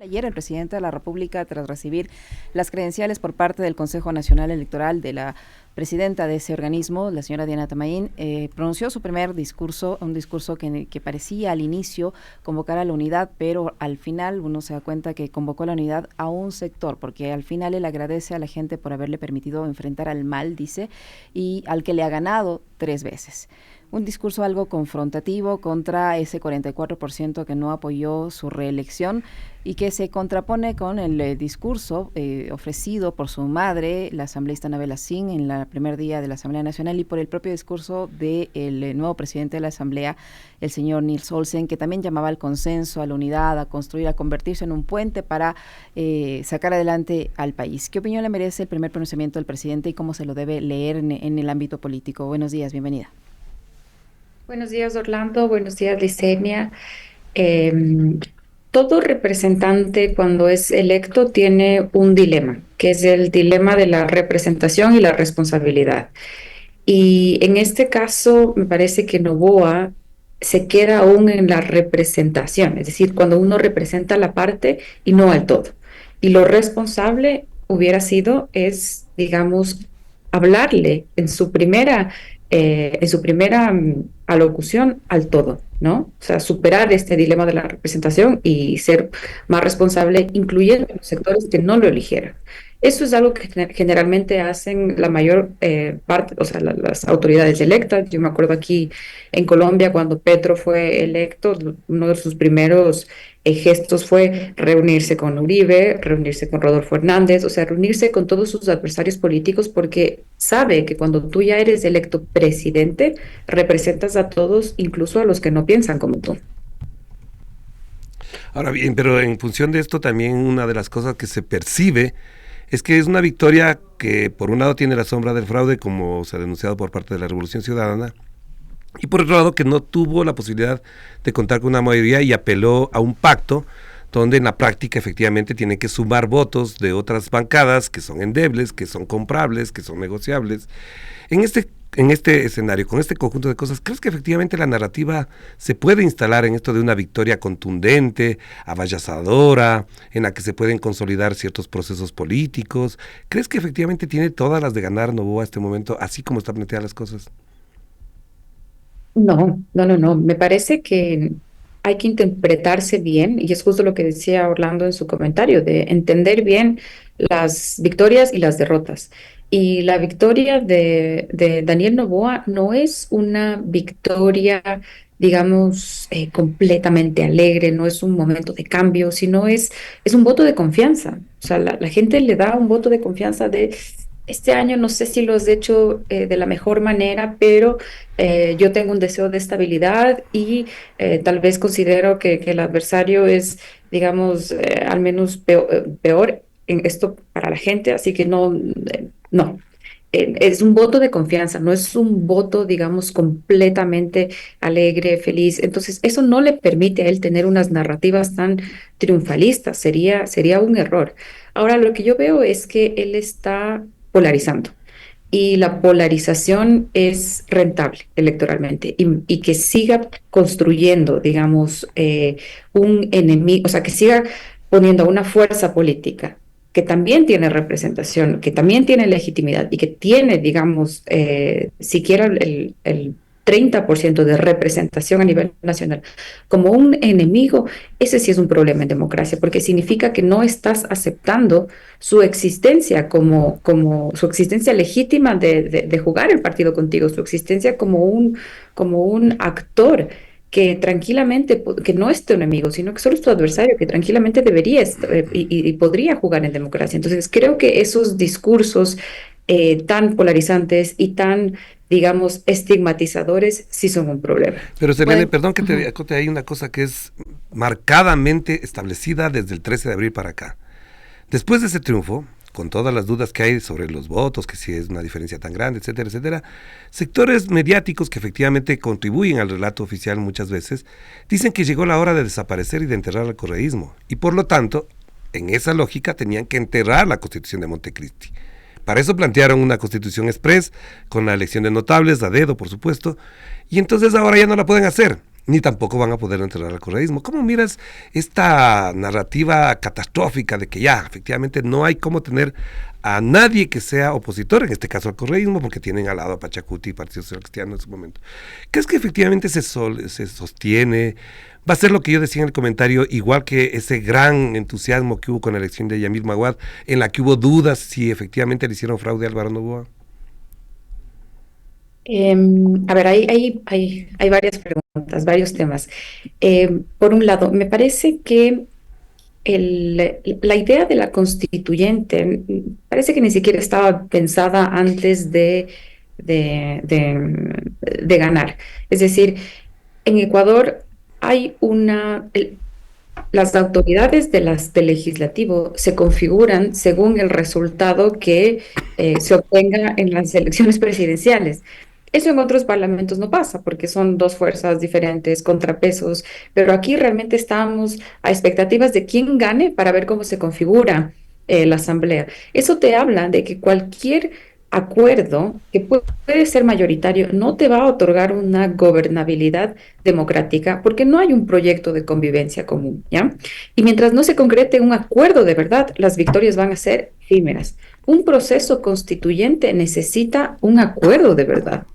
Ayer el presidente de la República, tras recibir las credenciales por parte del Consejo Nacional Electoral de la presidenta de ese organismo, la señora Diana Tamaín, pronunció su primer discurso, un discurso que parecía al inicio convocar a la unidad, pero al final uno se da cuenta que convocó a la unidad a un sector, porque al final él agradece a la gente por haberle permitido enfrentar al mal, dice, y al que le ha ganado 3 veces. Un discurso algo confrontativo contra ese 44% que no apoyó su reelección y que se contrapone con el discurso ofrecido por su madre, la asambleísta Anabela Singh, en el primer día de la Asamblea Nacional, y por el propio discurso del nuevo presidente de la Asamblea, el señor Nils Olsen, que también llamaba al consenso, a la unidad, a construir, a convertirse en un puente para sacar adelante al país. ¿Qué opinión le merece el primer pronunciamiento del presidente y cómo se lo debe leer en el ámbito político? Buenos días, bienvenida. Buenos días, Orlando. Buenos días, Licenia. Em, Todo representante cuando es electo tiene un dilema, que es el dilema de la representación y la responsabilidad. Y en este caso, me parece que Noboa se queda aún en la representación, es decir, cuando uno representa la parte y no al todo. Y lo responsable hubiera sido, digamos, hablarle en su primera alocución al todo, ¿no? O sea, superar este dilema de la representación y ser más responsable, incluyendo los sectores que no lo eligieron. Eso es algo que generalmente hacen la mayor parte, o sea, las autoridades electas. Yo me acuerdo aquí en Colombia, cuando Petro fue electo, uno de sus primeros gestos fue reunirse con Uribe, reunirse con Rodolfo Hernández, o sea, reunirse con todos sus adversarios políticos, porque sabe que cuando tú ya eres electo presidente, representas a todos, incluso a los que no piensan como tú. Ahora bien, pero en función de esto también una de las cosas que se percibe es que es una victoria que por un lado tiene la sombra del fraude, como se ha denunciado por parte de la Revolución Ciudadana, y por otro lado que no tuvo la posibilidad de contar con una mayoría y apeló a un pacto donde en la práctica efectivamente tiene que sumar votos de otras bancadas que son endebles, que son comprables, que son negociables. En este escenario, con este conjunto de cosas, ¿crees que efectivamente la narrativa se puede instalar en esto de una victoria contundente, avasalladora, en la que se pueden consolidar ciertos procesos políticos? ¿Crees que efectivamente tiene todas las de ganar Noboa a este momento, así como están planteadas las cosas? No, no, no, no. Me parece que hay que interpretarse bien, y es justo lo que decía Orlando en su comentario, de entender bien las victorias y las derrotas. Y la victoria de Daniel Noboa no es una victoria, digamos, completamente alegre, no es un momento de cambio, sino es un voto de confianza. O sea, la gente le da un voto de confianza de... Este año no sé si lo has hecho de la mejor manera, pero yo tengo un deseo de estabilidad y tal vez considero que el adversario es, digamos, al menos peor en esto para la gente, así que no, no. Es un voto de confianza, no es un voto, digamos, completamente alegre, feliz. Entonces, eso no le permite a él tener unas narrativas tan triunfalistas, sería un error. Ahora, lo que yo veo es que él está polarizando y la polarización es rentable electoralmente y que siga construyendo, digamos, un enemigo, o sea, que siga poniendo a una fuerza política que también tiene representación, que también tiene legitimidad y que tiene, digamos, siquiera el 30% de representación a nivel nacional como un enemigo, ese sí es un problema en democracia, porque significa que no estás aceptando su existencia como su existencia legítima de jugar el partido contigo, su existencia como un actor que tranquilamente, que no es tu enemigo, sino que solo es tu adversario, que tranquilamente debería y podría jugar en democracia. Entonces, creo que esos discursos tan polarizantes y tan, digamos, estigmatizadores sí son un problema. Pero Selene, Pueden, perdón que te ujú. acote ahí una cosa que es marcadamente establecida desde el 13 de abril para acá. Después de ese triunfo, con todas las dudas que hay sobre los votos, que si es una diferencia tan grande, etcétera, etcétera, sectores mediáticos que efectivamente contribuyen al relato oficial muchas veces, dicen que llegó la hora de desaparecer y de enterrar al correísmo. Y por lo tanto, en esa lógica tenían que enterrar la Constitución de Montecristi. Para eso plantearon una constitución express, con la elección de notables, a dedo, por supuesto, y entonces ahora ya no la pueden hacer. ni tampoco van a poder enterrar al correísmo. ¿Cómo miras esta narrativa catastrófica de que ya, efectivamente, no hay cómo tener a nadie que sea opositor, en este caso al correísmo, porque tienen al lado a Pachacuti y Partido Social Cristiano en su momento? ¿Crees que efectivamente se sostiene? Va a ser lo que yo decía en el comentario, igual que ese gran entusiasmo que hubo con la elección de Yamil Maguad, en la que hubo dudas si efectivamente le hicieron fraude a Álvaro Noboa. A ver, hay varias preguntas, varios temas. Por un lado, me parece que la idea de la constituyente parece que ni siquiera estaba pensada antes de ganar. Es decir, en Ecuador hay las autoridades del legislativo se configuran según el resultado que se obtenga en las elecciones presidenciales. Eso en otros parlamentos no pasa porque son dos fuerzas diferentes, contrapesos, pero aquí realmente estamos a expectativas de quién gane para ver cómo se configura la asamblea. Eso te habla de que cualquier acuerdo que puede ser mayoritario no te va a otorgar una gobernabilidad democrática porque no hay un proyecto de convivencia común, ¿ya? Y mientras no se concrete un acuerdo de verdad, las victorias van a ser efímeras. Un proceso constituyente necesita un acuerdo de verdad.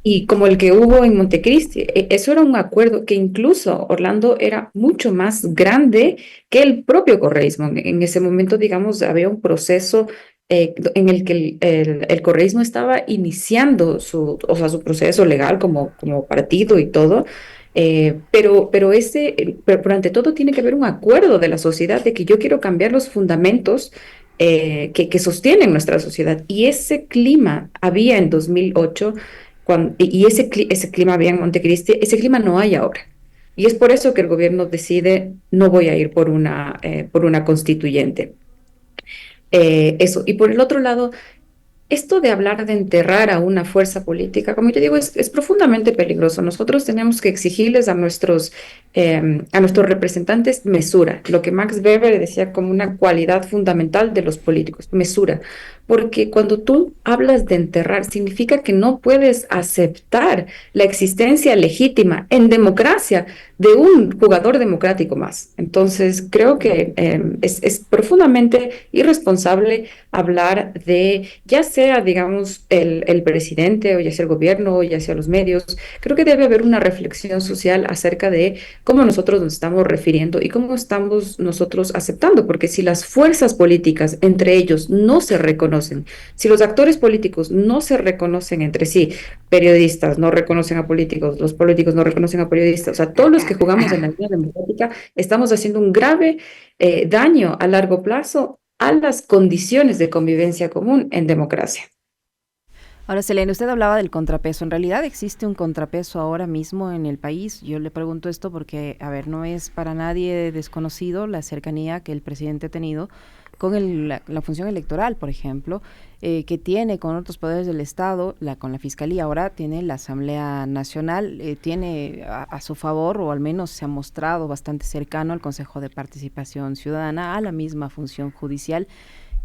Y como el que hubo en Montecristi, eso era un acuerdo que incluso Orlando era mucho más grande que el propio correísmo. En ese momento, digamos, había un proceso en el que el correísmo estaba iniciando su proceso legal como partido y todo. Pero ante todo tiene que haber un acuerdo de la sociedad de que yo quiero cambiar los fundamentos que sostienen nuestra sociedad. Y ese clima había en 2008 y ese clima había en Montecristi, ese clima no hay ahora. Y es por eso que el gobierno decide, no voy a ir por una constituyente. Eso. Y por el otro lado, esto de hablar de enterrar a una fuerza política, como yo digo, es profundamente peligroso. Nosotros tenemos que exigirles a nuestros representantes mesura, lo que Max Weber decía como una cualidad fundamental de los políticos, mesura. Porque cuando tú hablas de enterrar, significa que no puedes aceptar la existencia legítima en democracia de un jugador democrático más. Entonces, creo que es profundamente irresponsable hablar de, ya sea, digamos, el presidente, o ya sea el gobierno, o ya sea los medios. Creo que debe haber una reflexión social acerca de cómo nosotros nos estamos refiriendo y cómo estamos nosotros aceptando, porque si las fuerzas políticas entre ellos no se reconocen, si los actores políticos no se reconocen entre sí, periodistas no reconocen a políticos, los políticos no reconocen a periodistas, o sea, todos los que jugamos en la línea democrática estamos haciendo un grave daño a largo plazo a las condiciones de convivencia común en democracia. Ahora, Selene, usted hablaba del contrapeso. ¿En realidad existe un contrapeso ahora mismo en el país? Yo le pregunto esto porque, a ver, no es para nadie desconocido la cercanía que el presidente ha tenido con la función electoral, por ejemplo, que tiene con otros poderes del Estado, con la Fiscalía. Ahora tiene la Asamblea Nacional, tiene a su favor, o al menos se ha mostrado bastante cercano al Consejo de Participación Ciudadana, a la misma función judicial.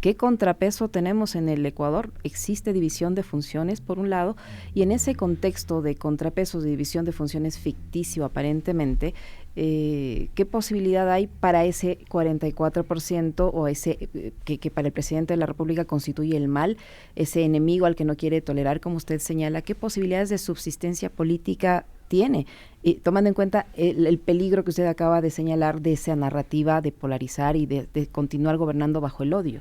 ¿Qué contrapeso tenemos en el Ecuador? Existe división de funciones, por un lado, y en ese contexto de contrapesos, de división de funciones ficticio aparentemente, ¿qué posibilidad hay para ese 44% o ese que para el presidente de la República constituye el mal, ese enemigo al que no quiere tolerar, como usted señala? ¿Qué posibilidades de subsistencia política tiene? Y tomando en cuenta el peligro que usted acaba de señalar de esa narrativa de polarizar y de continuar gobernando bajo el odio.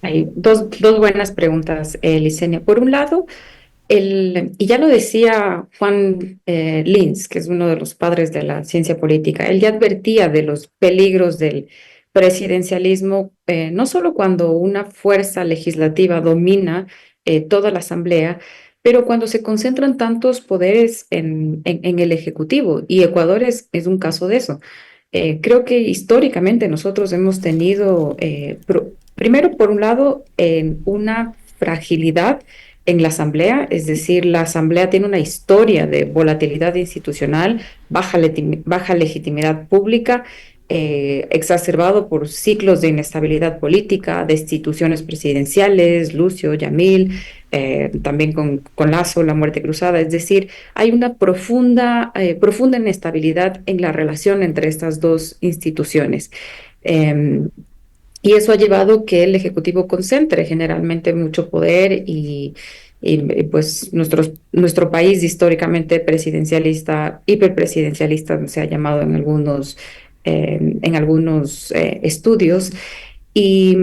Hay dos buenas preguntas, Licenia. Por un lado, y ya lo decía Juan Linz, que es uno de los padres de la ciencia política, él ya advertía de los peligros del presidencialismo, no solo cuando una fuerza legislativa domina toda la asamblea, pero cuando se concentran tantos poderes en el Ejecutivo, y Ecuador es un caso de eso. Creo que históricamente nosotros hemos tenido, primero, por un lado, una fragilidad en la Asamblea, es decir, la Asamblea tiene una historia de volatilidad institucional, baja legitimidad pública, exacerbado por ciclos de inestabilidad política, destituciones presidenciales, Lucio, Yamil, también con Lazo, la muerte cruzada. Es decir, hay una profunda inestabilidad en la relación entre estas dos instituciones. Eh, y eso ha llevado que el Ejecutivo concentre generalmente mucho poder pues nuestro país históricamente presidencialista, hiperpresidencialista se ha llamado en algunos estudios. Y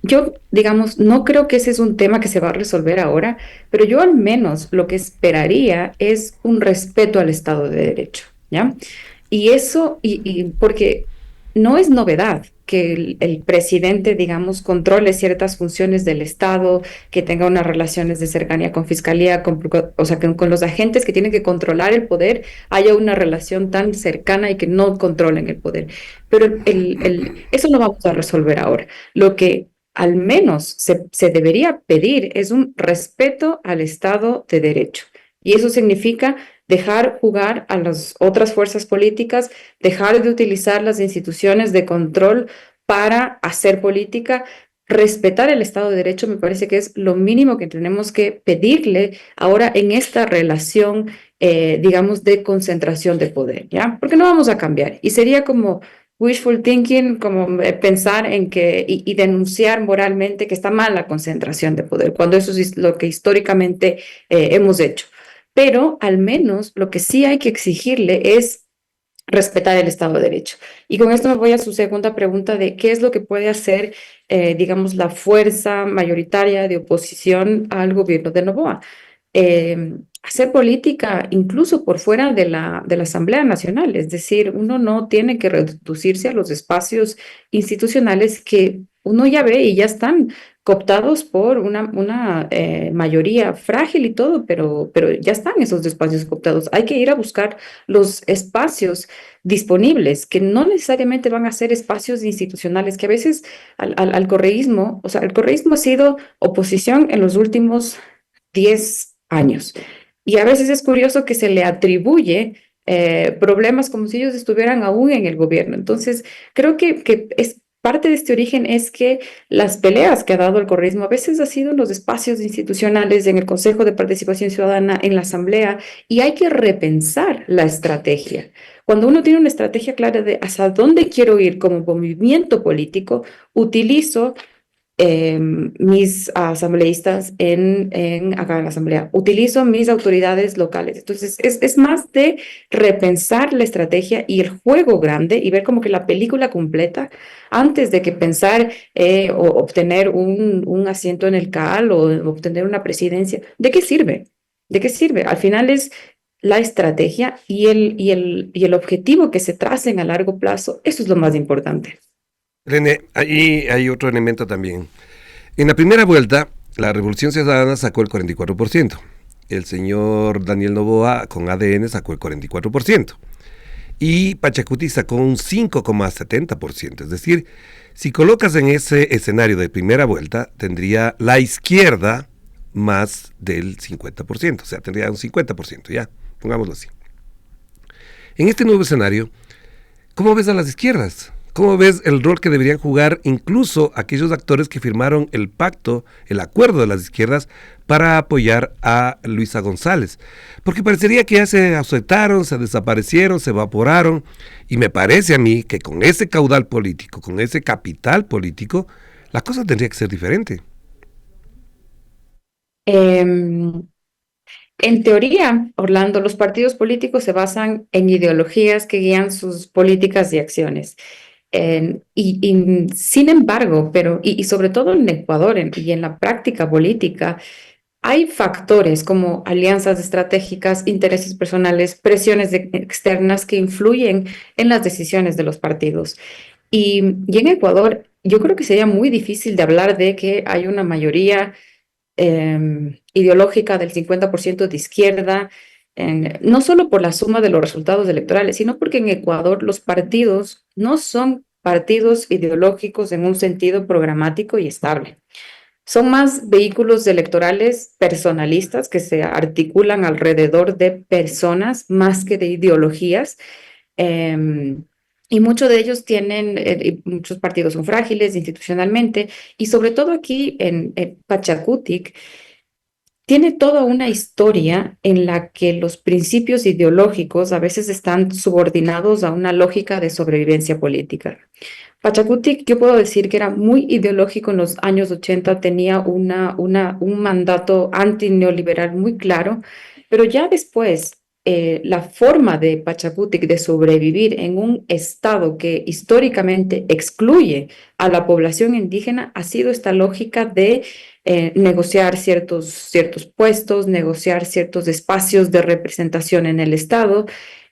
yo, digamos, no creo que ese es un tema que se va a resolver ahora, pero yo al menos lo que esperaría es un respeto al Estado de Derecho, ¿ya? Y eso, y porque no es novedad que el presidente, digamos, controle ciertas funciones del Estado, que tenga unas relaciones de cercanía con fiscalía, o sea, que con los agentes que tienen que controlar el poder, haya una relación tan cercana y que no controlen el poder. Pero eso no vamos a resolver ahora. Lo que al menos se debería pedir es un respeto al Estado de Derecho. Y eso significa dejar jugar a las otras fuerzas políticas, dejar de utilizar las instituciones de control para hacer política. Respetar el Estado de Derecho me parece que es lo mínimo que tenemos que pedirle ahora en esta relación, digamos, de concentración de poder, ¿ya? Porque no vamos a cambiar. Y sería como wishful thinking, como pensar en que y denunciar moralmente que está mal la concentración de poder, cuando eso es lo que históricamente hemos hecho. Pero al menos lo que sí hay que exigirle es respetar el Estado de Derecho. Y con esto me voy a su segunda pregunta de qué es lo que puede hacer, digamos, la fuerza mayoritaria de oposición al gobierno de Noboa. Hacer política incluso por fuera de la Asamblea Nacional, es decir, uno no tiene que reducirse a los espacios institucionales que uno ya ve y ya están cooptados por una mayoría frágil y todo, pero ya están esos espacios cooptados. Hay que ir a buscar los espacios disponibles, que no necesariamente van a ser espacios institucionales, que a veces al correísmo, o sea, el correísmo ha sido oposición en los últimos 10 años. Y a veces es curioso que se le atribuye problemas como si ellos estuvieran aún en el gobierno. Entonces, creo que es parte de este origen es que las peleas que ha dado el correísmo a veces ha sido en los espacios institucionales, en el Consejo de Participación Ciudadana, en la Asamblea, y hay que repensar la estrategia. Cuando uno tiene una estrategia clara de hacia dónde quiero ir como movimiento político, utilizo mis asambleístas acá en la asamblea, utilizo mis autoridades locales. Entonces, es más de repensar la estrategia y el juego grande y ver como que la película completa antes de que pensar o obtener un asiento en el CAL o obtener una presidencia. ¿De qué sirve? ¿De qué sirve? Al final es la estrategia y el objetivo que se tracen a largo plazo. Eso es lo más importante. René, ahí hay otro elemento también. En la primera vuelta, la Revolución Ciudadana sacó el 44%. El señor Daniel Noboa con ADN sacó el 44%. Y Pachacuti sacó un 5,70%. Es decir, si colocas en ese escenario de primera vuelta, tendría la izquierda más del 50%. O sea, tendría un 50%, ya, pongámoslo así. En este nuevo escenario, ¿cómo ves a las izquierdas? ¿Cómo ves el rol que deberían jugar incluso aquellos actores que firmaron el pacto, el acuerdo de las izquierdas para apoyar a Luisa González? Porque parecería que ya se ausentaron, se desaparecieron, se evaporaron, y me parece a mí que con ese caudal político, con ese capital político, la cosa tendría que ser diferente. En teoría, Orlando, los partidos políticos se basan en ideologías que guían sus políticas y acciones. Sin embargo, y sobre todo en Ecuador y en la práctica política, hay factores como alianzas estratégicas, intereses personales, presiones externas que influyen en las decisiones de los partidos. Y en Ecuador, yo creo que sería muy difícil de hablar de que hay una mayoría ideológica del 50% de izquierda, no solo por la suma de los resultados electorales, sino porque en Ecuador los partidos no son partidos ideológicos en un sentido programático y estable. Son más vehículos electorales personalistas que se articulan alrededor de personas más que de ideologías. Y muchos de ellos tienen, muchos partidos son frágiles institucionalmente, y sobre todo aquí en Pachacutic, tiene toda una historia en la que los principios ideológicos a veces están subordinados a una lógica de sobrevivencia política. Pachacutic, yo puedo decir que era muy ideológico en los años 80, tenía un mandato antineoliberal muy claro, pero ya después la forma de Pachacutic de sobrevivir en un estado que históricamente excluye a la población indígena ha sido esta lógica de negociar ciertos puestos, negociar ciertos espacios de representación en el estado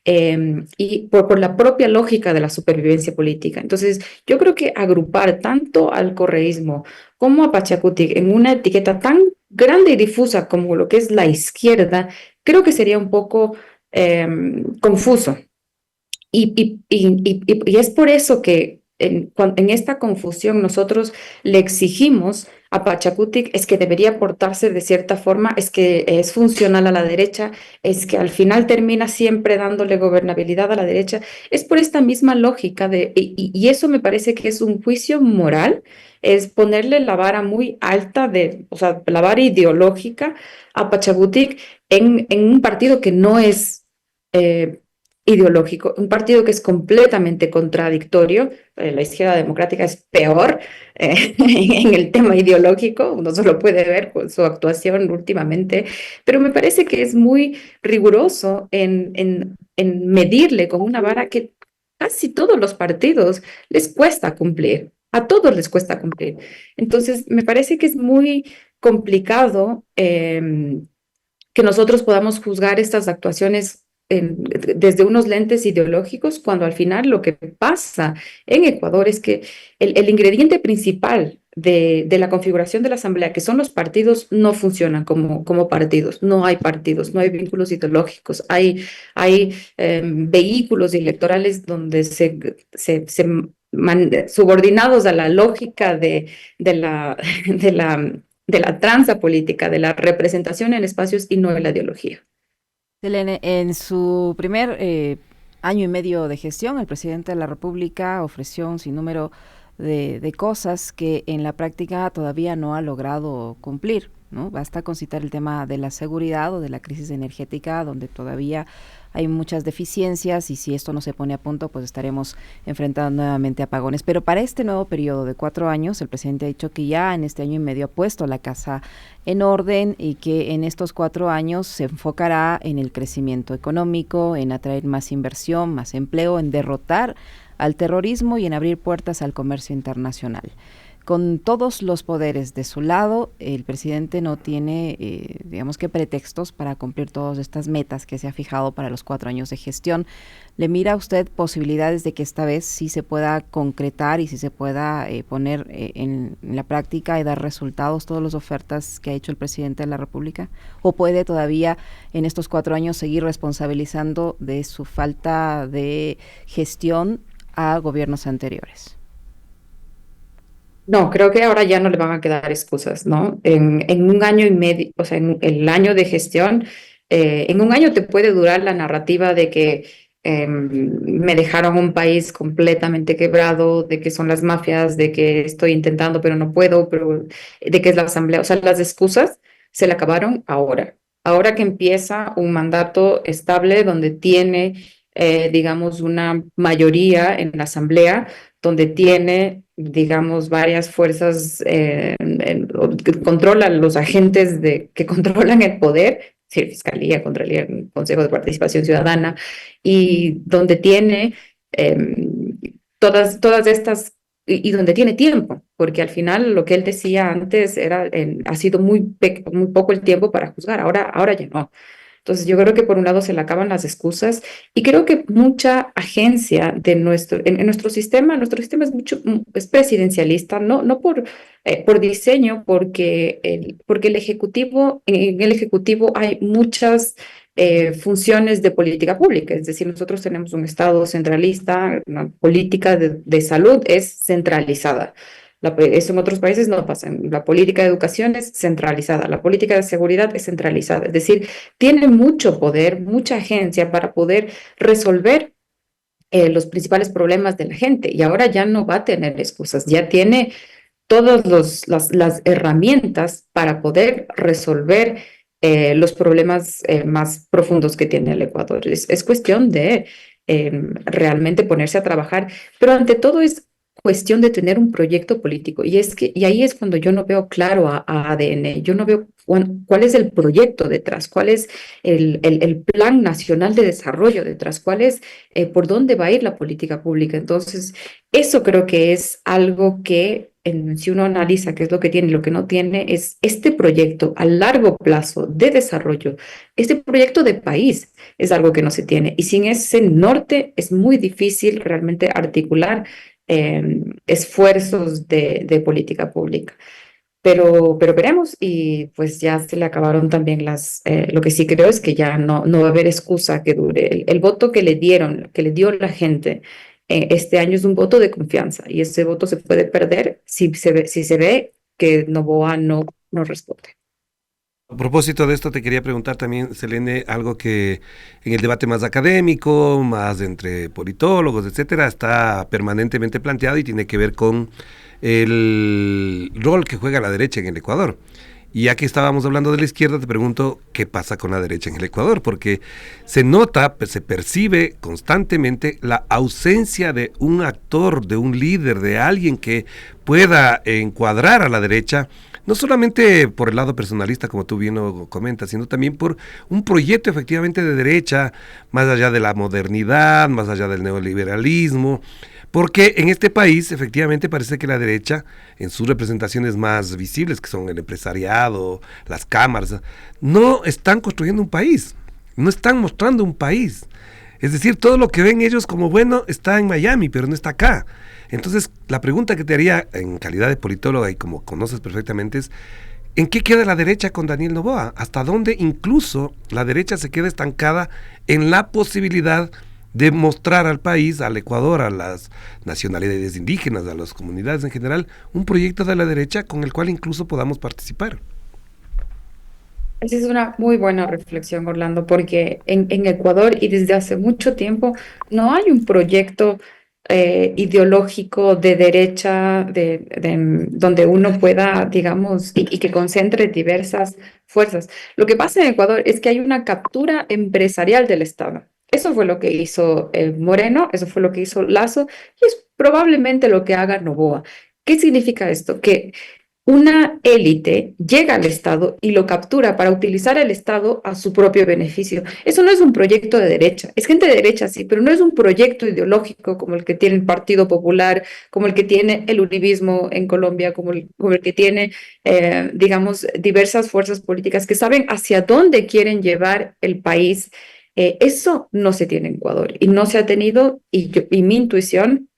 y por la propia lógica de la supervivencia política. Entonces, yo creo que agrupar tanto al correísmo como a Pachacutic en una etiqueta tan grande y difusa como lo que es la izquierda, creo que sería un poco confuso. Y es por eso que en esta confusión nosotros le exigimos a Pachacutic es que debería portarse de cierta forma, es que es funcional a la derecha, es que al final termina siempre dándole gobernabilidad a la derecha. Es por esta misma lógica y eso me parece que es un juicio moral, es ponerle la vara muy alta o sea, la vara ideológica a Pachacutic en un partido que no es eh, ideológico, un partido que es completamente contradictorio. La izquierda democrática es peor en el tema ideológico, uno solo puede ver con su actuación últimamente, pero me parece que es muy riguroso en medirle con una vara que casi todos los partidos les cuesta cumplir. A todos les cuesta cumplir. Entonces, me parece que es muy complicado que nosotros podamos juzgar estas actuaciones desde unos lentes ideológicos, cuando al final lo que pasa en Ecuador es que el ingrediente principal de la configuración de la Asamblea, que son los partidos, no funcionan como partidos. No hay partidos, no hay vínculos ideológicos, hay vehículos electorales donde subordinados a la lógica de la, de la tranza política, de la representación en espacios y no de la ideología. Selene, en su primer año y medio de gestión, el presidente de la República ofreció un sinnúmero de cosas que en la práctica todavía no ha logrado cumplir, ¿no? Basta con citar el tema de la seguridad o de la crisis energética, donde todavía hay muchas deficiencias y si esto no se pone a punto, pues estaremos enfrentando nuevamente apagones. Pero para este nuevo periodo de 4 años, el presidente ha dicho que ya en este año y medio ha puesto la casa en orden y que en estos 4 años se enfocará en el crecimiento económico, en atraer más inversión, más empleo, en derrotar al terrorismo y en abrir puertas al comercio internacional. Con todos los poderes de su lado, el presidente no tiene, digamos que pretextos para cumplir todas estas metas que se ha fijado para los 4 años de gestión. ¿Le mira usted posibilidades de que esta vez sí se pueda concretar y sí se pueda poner en la práctica y dar resultados todas las ofertas que ha hecho el presidente de la República? ¿O puede todavía en estos 4 años seguir responsabilizando de su falta de gestión a gobiernos anteriores? No, creo que ahora ya no le van a quedar excusas, ¿no? En un año y medio, o sea, en el año de gestión, en un año te puede durar la narrativa de que me dejaron un país completamente quebrado, de que son las mafias, de que estoy intentando pero no puedo, pero de que es la asamblea. O sea, las excusas se le acabaron ahora. Ahora que empieza un mandato estable donde tiene, digamos, una mayoría en la asamblea, donde tiene, digamos, varias fuerzas que controlan los agentes que controlan el poder, sí, Fiscalía, Contraloría, Consejo de Participación Ciudadana, y donde tiene todas estas, y donde tiene tiempo, porque al final lo que él decía antes ha sido muy poco el tiempo para juzgar, ahora ya no. Entonces, yo creo que por un lado se le acaban las excusas y creo que mucha agencia en nuestro sistema es presidencialista, no por diseño, porque en el Ejecutivo hay muchas funciones de política pública, es decir, nosotros tenemos un Estado centralista, una política de salud es centralizada. Eso en otros países no pasa. La política de educación es centralizada, la política de seguridad es centralizada. Es decir, tiene mucho poder, mucha agencia para poder resolver los principales problemas de la gente y ahora ya no va a tener excusas, ya tiene todas las herramientas para poder resolver los problemas más profundos que tiene el Ecuador. Es cuestión de realmente ponerse a trabajar, pero ante todo es cuestión de tener un proyecto político. Y ahí es cuando yo no veo claro a ADN, yo no veo cuál es el proyecto detrás, cuál es el plan nacional de desarrollo detrás, cuál es por dónde va a ir la política pública. Entonces, eso creo que es algo que, si uno analiza qué es lo que tiene y lo que no tiene, es este proyecto a largo plazo de desarrollo, este proyecto de país es algo que no se tiene. Y sin ese norte es muy difícil realmente articular esfuerzos de política pública. Pero veremos y pues ya se le acabaron también lo que sí creo es que ya no va a haber excusa que dure. El voto que le dieron, que le dio la gente este año es un voto de confianza y ese voto se puede perder si se ve que Noboa no responde. A propósito de esto, te quería preguntar también, Selene, algo que en el debate más académico, más entre politólogos, etcétera, está permanentemente planteado y tiene que ver con el rol que juega la derecha en el Ecuador. Y ya que estábamos hablando de la izquierda, te pregunto qué pasa con la derecha en el Ecuador, porque se nota, se percibe constantemente la ausencia de un actor, de un líder, de alguien que pueda encuadrar a la derecha, no solamente por el lado personalista, como tú bien lo comentas, sino también por un proyecto efectivamente de derecha, más allá de la modernidad, más allá del neoliberalismo, porque en este país efectivamente parece que la derecha, en sus representaciones más visibles, que son el empresariado, las cámaras, no están construyendo un país, no están mostrando un país. Es decir, todo lo que ven ellos como bueno está en Miami, pero no está acá. Entonces, la pregunta que te haría en calidad de politóloga y como conoces perfectamente es, ¿en qué queda la derecha con Daniel Noboa? ¿Hasta dónde incluso la derecha se queda estancada en la posibilidad de mostrar al país, al Ecuador, a las nacionalidades indígenas, a las comunidades en general, un proyecto de la derecha con el cual incluso podamos participar? Esa es una muy buena reflexión, Orlando, porque en Ecuador y desde hace mucho tiempo no hay un proyecto ideológico de derecha donde uno pueda, digamos, y que concentre diversas fuerzas. Lo que pasa en Ecuador es que hay una captura empresarial del Estado. Eso fue lo que hizo Moreno, eso fue lo que hizo Lazo y es probablemente lo que haga Noboa. ¿Qué significa esto? Que una élite llega al Estado y lo captura para utilizar el Estado a su propio beneficio. Eso no es un proyecto de derecha, es gente de derecha, sí, pero no es un proyecto ideológico como el que tiene el Partido Popular, como el que tiene el uribismo en Colombia, como el que tiene, digamos, diversas fuerzas políticas que saben hacia dónde quieren llevar el país. Eso no se tiene en Ecuador y no se ha tenido, y mi intuición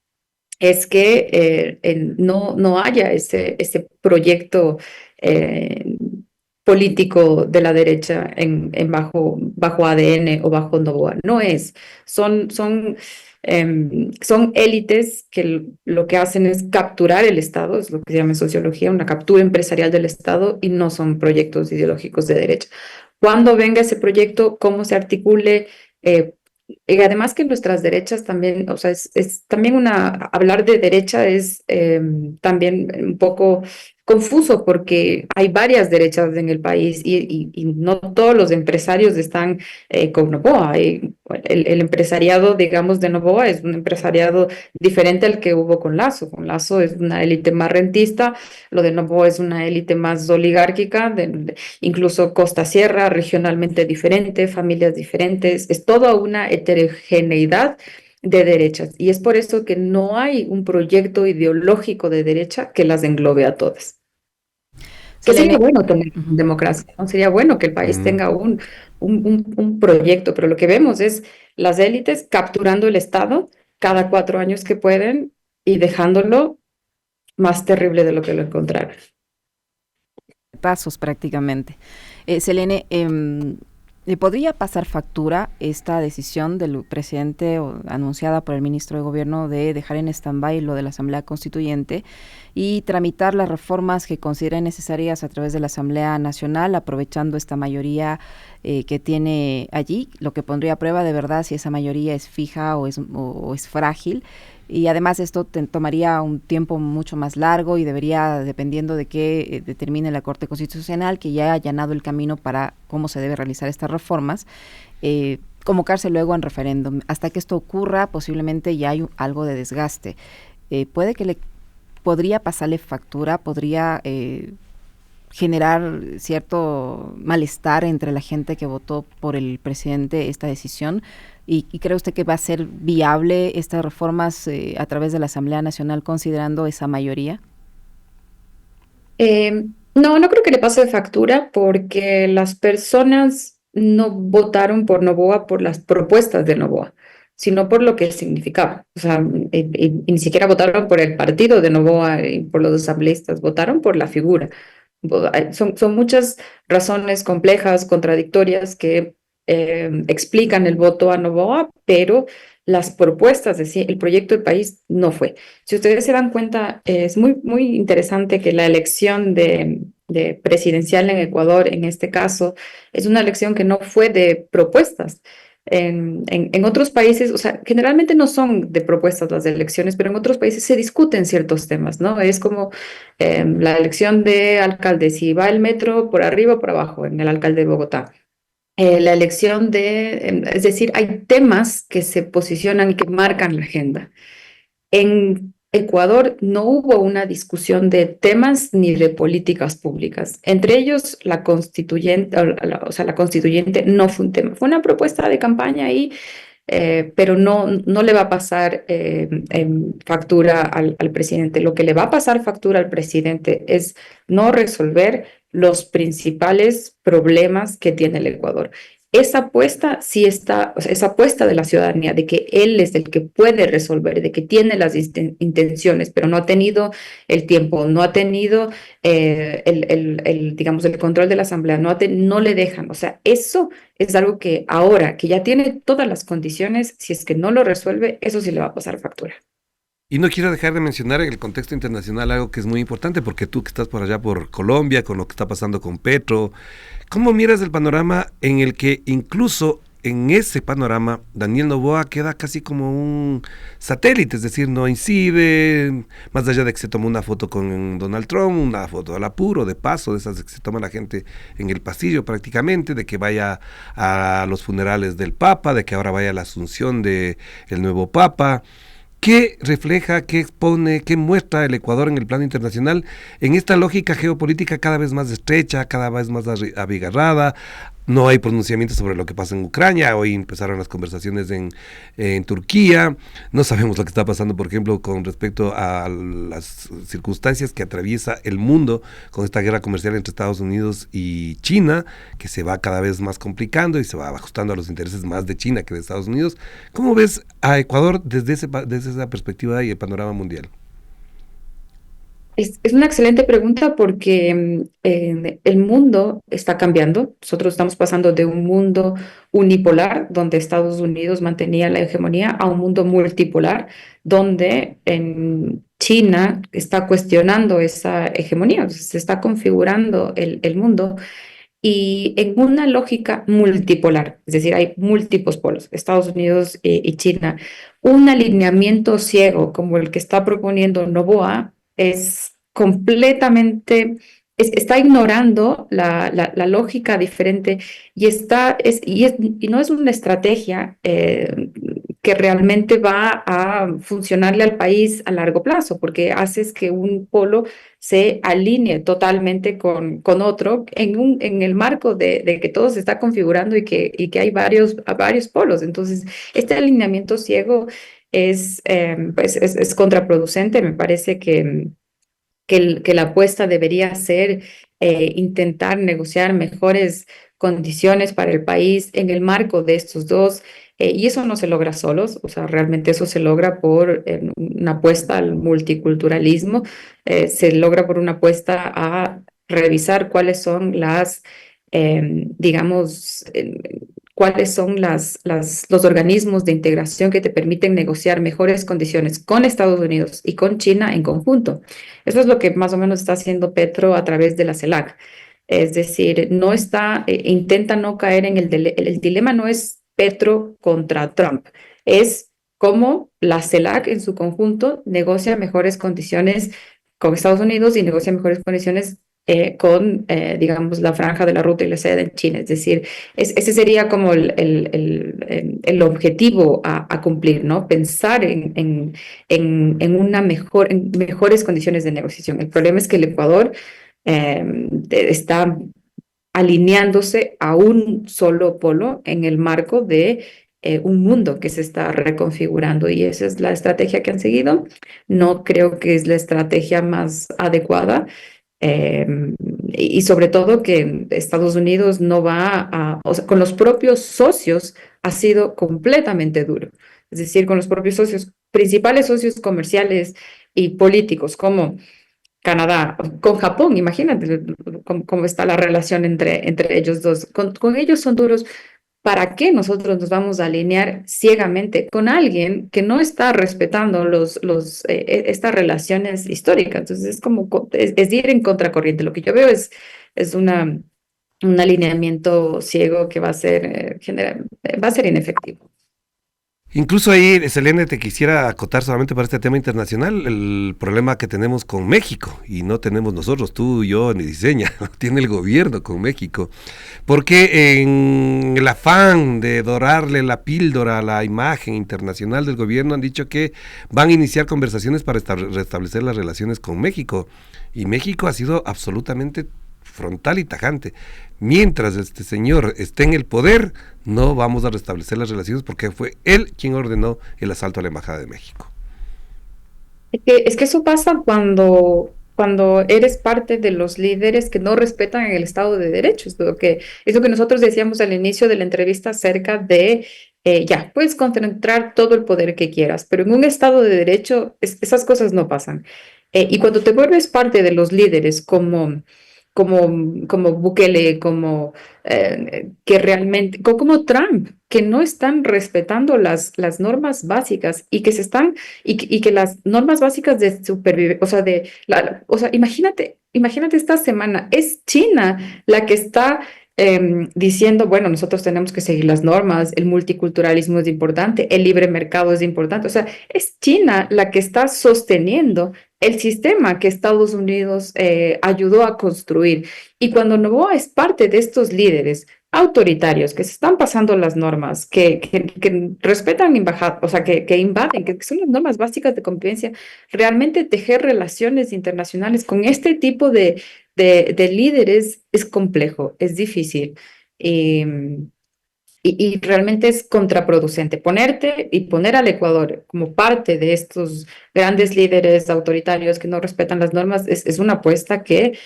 es que no haya ese proyecto eh, político de la derecha bajo ADN o bajo Novoa. No es. Son élites que lo que hacen es capturar el Estado, es lo que se llama en sociología, una captura empresarial del Estado y no son proyectos ideológicos de derecha. Cuando venga ese proyecto, cómo se articule, eh, y además que nuestras derechas también, o sea, es también hablar de derecha es también un poco confuso porque hay varias derechas en el país y no todos los empresarios están con Noboa. El empresariado, digamos, de Noboa es un empresariado diferente al que hubo con Lazo. Con Lazo es una élite más rentista, lo de Noboa es una élite más oligárquica, incluso Costa Sierra, regionalmente diferente, familias diferentes, es toda una heterogeneidad de derechas. Y es por eso que no hay un proyecto ideológico de derecha que las englobe a todas. Que sería Selene, bueno tener ujú. democracia, ¿no? Sería bueno que el país Mm. tenga un proyecto, pero lo que vemos es las élites capturando el Estado cada 4 años que pueden y dejándolo más terrible de lo que lo encontraron. Pasos prácticamente. Selene, ¿Le podría pasar factura esta decisión del presidente anunciada por el ministro de Gobierno de dejar en stand-by lo de la Asamblea Constituyente y tramitar las reformas que consideren necesarias a través de la Asamblea Nacional, aprovechando esta mayoría que tiene allí, lo que pondría a prueba de verdad si esa mayoría es fija o es frágil? Y además esto tomaría un tiempo mucho más largo y debería, dependiendo de qué determine la Corte Constitucional, que ya ha allanado el camino para cómo se debe realizar estas reformas, convocarse luego en referéndum. Hasta que esto ocurra, posiblemente ya hay algo de desgaste. Podría pasarle factura, podría generar cierto malestar entre la gente que votó por el presidente esta decisión. ¿Y cree usted que va a ser viable estas reformas a través de la Asamblea Nacional considerando esa mayoría? No, no creo que le pase de factura porque las personas no votaron por Noboa por las propuestas de Noboa, sino por lo que él significaba. O sea, y ni siquiera votaron por el partido de Noboa y por los asambleístas, votaron por la figura. Son muchas razones complejas, contradictorias que explican el voto a Noboa, pero las propuestas, es decir, el proyecto de país no fue. Si ustedes se dan cuenta, es muy interesante que la elección de presidencial en Ecuador, en este caso, es una elección que no fue de propuestas. En otros países, o sea, generalmente no son de propuestas las elecciones, pero en otros países se discuten ciertos temas, ¿no? Es como la elección de alcalde, si va el metro por arriba o por abajo, en el alcalde de Bogotá. La elección es decir, hay temas que se posicionan y que marcan la agenda. En Ecuador no hubo una discusión de temas ni de políticas públicas. Entre ellos, la constituyente, o sea, la constituyente no fue un tema, fue una propuesta de campaña ahí, pero no le va a pasar factura al presidente. Lo que le va a pasar factura al presidente es no resolver los principales problemas que tiene el Ecuador. Esa apuesta sí está, o sea, esa apuesta de la ciudadanía, de que él es el que puede resolver, de que tiene las intenciones, pero no ha tenido el tiempo, no ha tenido digamos, el control de la asamblea, no le dejan. O sea, eso es algo que ahora, que ya tiene todas las condiciones, si es que no lo resuelve, eso sí le va a pasar factura. Y no quiero dejar de mencionar en el contexto internacional algo que es muy importante, porque tú que estás por allá por Colombia, con lo que está pasando con Petro, ¿cómo miras el panorama en el que incluso en ese panorama Daniel Noboa queda casi como un satélite? Es decir, no incide, más allá de que se tomó una foto con Donald Trump, una foto al apuro, de paso, de esas que se toma la gente en el pasillo prácticamente, de que vaya a los funerales del Papa, de que ahora vaya a la asunción del nuevo Papa. ¿Qué refleja, qué expone, qué muestra el Ecuador en el plano internacional en esta lógica geopolítica cada vez más estrecha, cada vez más abigarrada? No hay pronunciamiento sobre lo que pasa en Ucrania. Hoy empezaron las conversaciones en Turquía. No sabemos lo que está pasando, por ejemplo, con respecto a las circunstancias que atraviesa el mundo con esta guerra comercial entre Estados Unidos y China, que se va cada vez más complicando y se va ajustando a los intereses más de China que de Estados Unidos. ¿Cómo ves a Ecuador desde esa perspectiva y el panorama mundial? Es una excelente pregunta porque el mundo está cambiando. Nosotros estamos pasando de un mundo unipolar, donde Estados Unidos mantenía la hegemonía, a un mundo multipolar, donde en China está cuestionando esa hegemonía. O sea, se está configurando el mundo y en una lógica multipolar, es decir, hay múltiples polos, Estados Unidos y China. Un alineamiento ciego como el que está proponiendo Noboa es completamente, está ignorando la lógica diferente y no es una estrategia que realmente va a funcionarle al país a largo plazo, porque haces que un polo se alinee totalmente con otro en el marco de que todo se está configurando y que hay varios polos. Entonces, este alineamiento ciego pues es contraproducente. Me parece que la apuesta debería ser intentar negociar mejores condiciones para el país en el marco de estos dos. Y eso no se logra solos, o sea, realmente eso se logra por una apuesta al multiculturalismo, se logra por una apuesta a revisar cuáles son digamos, cuáles son los organismos de integración que te permiten negociar mejores condiciones con Estados Unidos y con China en conjunto. Eso es lo que más o menos está haciendo Petro a través de la CELAC. Es decir, no está, intenta no caer en el dilema no es Petro contra Trump, es cómo la CELAC en su conjunto negocia mejores condiciones con Estados Unidos y negocia mejores condiciones digamos, la franja de la ruta y la seda en China. Es decir, ese sería como el objetivo a cumplir, ¿no? Pensar en mejores condiciones de negociación. El problema es que el Ecuador está alineándose a un solo polo en el marco de un mundo que se está reconfigurando y esa es la estrategia que han seguido. No creo que es la estrategia más adecuada. Eh, y sobre todo que Estados Unidos no va o sea, con los propios socios ha sido completamente duro. Es decir, con los propios socios, principales socios comerciales y políticos como Canadá, con Japón, imagínate cómo está la relación entre ellos dos. Con ellos son duros. ¿Para qué nosotros nos vamos a alinear ciegamente con alguien que no está respetando estas relaciones históricas? Entonces es como es ir en contracorriente. Lo que yo veo es un alineamiento ciego que va a ser, va a ser inefectivo. Incluso ahí, Selene, te quisiera acotar solamente para este tema internacional el problema que tenemos con México, y no tenemos nosotros, tú, yo, ni Diseña, tiene el gobierno con México, porque en el afán de dorarle la píldora a la imagen internacional del gobierno han dicho que van a iniciar conversaciones para restablecer las relaciones con México, y México ha sido absolutamente frontal y tajante. Mientras este señor esté en el poder, no vamos a restablecer las relaciones porque fue él quien ordenó el asalto a la Embajada de México. Es que eso pasa cuando eres parte de los líderes que no respetan el Estado de Derecho. Es lo que nosotros decíamos al inicio de la entrevista acerca de, ya, puedes concentrar todo el poder que quieras, pero en un Estado de Derecho esas cosas no pasan. Y cuando te vuelves parte de los líderes como Bukele, que realmente, como Trump, que no están respetando las normas básicas y que y que las normas básicas de supervivencia, o sea, imagínate esta semana, es China la que está diciendo, bueno, nosotros tenemos que seguir las normas, el multiculturalismo es importante, el libre mercado es importante, o sea, es China la que está sosteniendo el sistema que Estados Unidos ayudó a construir. Y cuando Noboa es parte de estos líderes autoritarios que se están pasando las normas, que respetan o sea, que invaden, que son las normas básicas de convivencia, realmente tejer relaciones internacionales con este tipo de líderes es complejo, es difícil. Y realmente es contraproducente ponerte y poner al Ecuador como parte de estos grandes líderes autoritarios que no respetan las normas es una apuesta que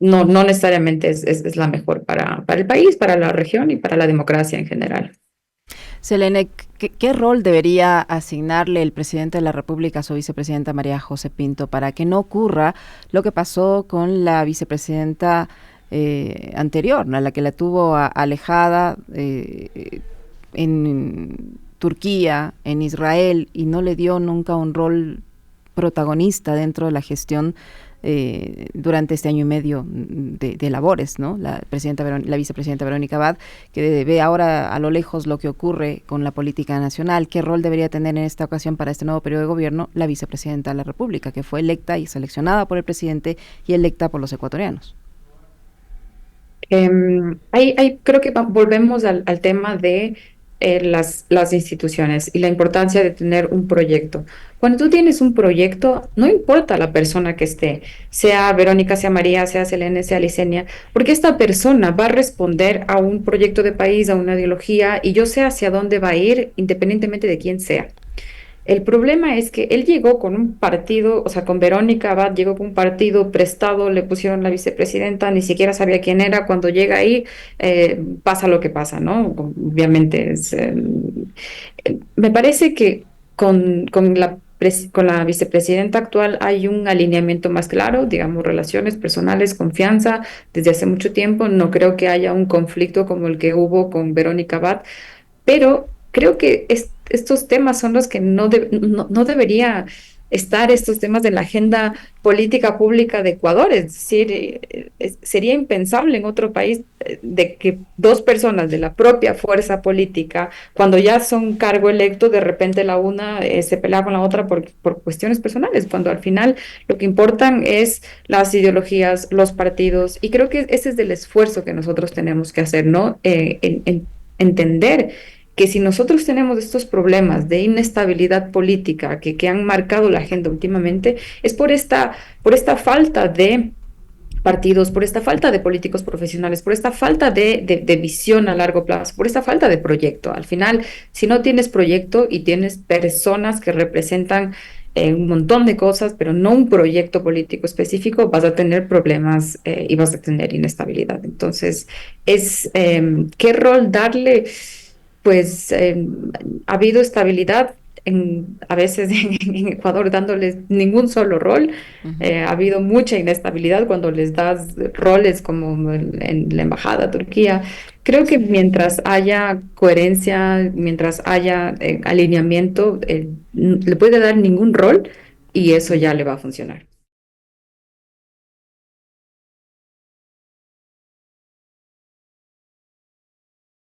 no necesariamente es la mejor para el país, para la región y para la democracia en general. Selene, ¿qué rol debería asignarle el presidente de la República a su vicepresidenta María José Pinto para que no ocurra lo que pasó con la vicepresidenta anterior, ¿no? La que la tuvo alejada en Turquía, en Israel, y no le dio nunca un rol protagonista dentro de la gestión durante este año y medio de labores, ¿no? La vicepresidenta Verónica Abad, que ve ahora a lo lejos lo que ocurre con la política nacional. ¿Qué rol debería tener en esta ocasión para este nuevo periodo de gobierno la vicepresidenta de la República, que fue electa y seleccionada por el presidente y electa por los ecuatorianos? Creo que volvemos al tema de las instituciones y la importancia de tener un proyecto. Cuando tú tienes un proyecto, no importa la persona que esté, sea Verónica, sea María, sea Selene, sea Licenia, porque esta persona va a responder a un proyecto de país, a una ideología, y yo sé hacia dónde va a ir, independientemente de quién sea. El problema es que él llegó con un partido, o sea, con Verónica Abad, llegó con un partido prestado, le pusieron la vicepresidenta, ni siquiera sabía quién era. Cuando llega ahí, pasa lo que pasa, ¿no? Obviamente me parece que con la con la vicepresidenta actual hay un alineamiento más claro, digamos, relaciones personales, confianza desde hace mucho tiempo. No creo que haya un conflicto como el que hubo con Verónica Abad, pero creo que estos temas son los que no debería estar estos temas en la agenda política pública de Ecuador. Es decir, sería impensable en otro país de que dos personas de la propia fuerza política, cuando ya son cargo electo, de repente la una se pelea con la otra por cuestiones personales, cuando al final lo que importan es las ideologías, los partidos, y creo que ese es el esfuerzo que nosotros tenemos que hacer, ¿no? Entender que si nosotros tenemos estos problemas de inestabilidad política que han marcado la agenda últimamente, es por esta falta de partidos, por esta falta de políticos profesionales, por esta falta de visión a largo plazo, por esta falta de proyecto. Al final, si no tienes proyecto y tienes personas que representan un montón de cosas, pero no un proyecto político específico, vas a tener problemas y vas a tener inestabilidad. Entonces, ¿qué rol darle? Pues ha habido estabilidad a veces en Ecuador dándoles ningún solo rol. Ujú. Ha habido mucha inestabilidad cuando les das roles como en la embajada de Turquía. Creo que mientras haya coherencia, mientras haya alineamiento, le puede dar ningún rol y eso ya le va a funcionar.